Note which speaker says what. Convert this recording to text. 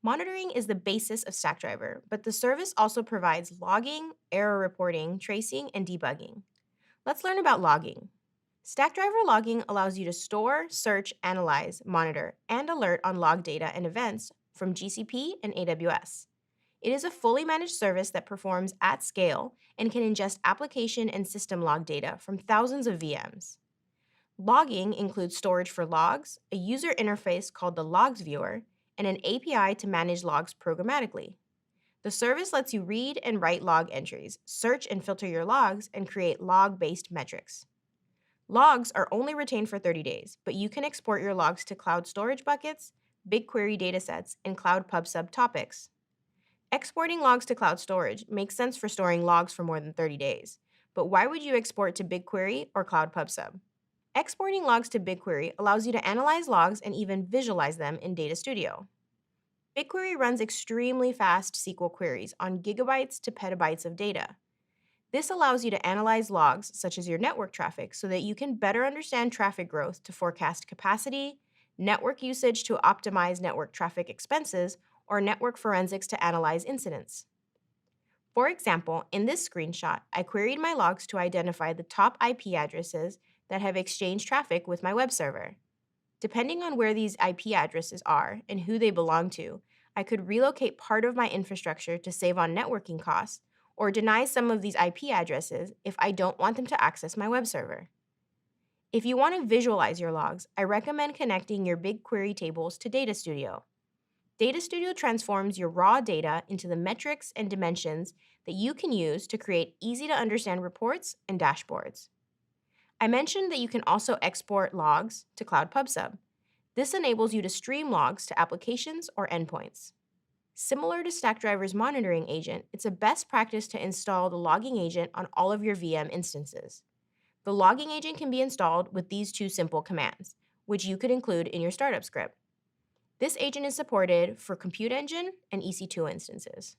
Speaker 1: Monitoring is the basis of Stackdriver, but the service also provides logging, error reporting, tracing, and debugging. Let's learn about logging. Stackdriver logging allows you to store, search, analyze, monitor, and alert on log data and events from GCP and AWS. It is a fully managed service that performs at scale and can ingest application and system log data from thousands of VMs. Logging includes storage for logs, a user interface called the Logs Viewer, and an API to manage logs programmatically. The service lets you read and write log entries, search and filter your logs, and create log based metrics. Logs are only retained for 30 days, but you can export your logs to cloud storage buckets, BigQuery datasets, and Cloud PubSub topics. Exporting logs to cloud storage makes sense for storing logs for more than 30 days, but why would you export to BigQuery or Cloud PubSub? Exporting logs to BigQuery allows you to analyze logs and even visualize them in Data Studio. BigQuery runs extremely fast SQL queries on gigabytes to petabytes of data. This allows you to analyze logs, such as your network traffic, so that you can better understand traffic growth to forecast capacity, network usage to optimize network traffic expenses, or network forensics to analyze incidents. For example, in this screenshot, I queried my logs to identify the top IP addresses that have exchanged traffic with my web server. Depending on where these IP addresses are and who they belong to, I could relocate part of my infrastructure to save on networking costs or deny some of these IP addresses if I don't want them to access my web server. If you want to visualize your logs, I recommend connecting your BigQuery tables to Data Studio. Data Studio transforms your raw data into the metrics and dimensions that you can use to create easy to understand reports and dashboards. I mentioned that you can also export logs to Cloud PubSub. This enables you to stream logs to applications or endpoints. Similar to Stackdriver's monitoring agent, it's a best practice to install the logging agent on all of your VM instances. The logging agent can be installed with these two simple commands, which you could include in your startup script. This agent is supported for Compute Engine and EC2 instances.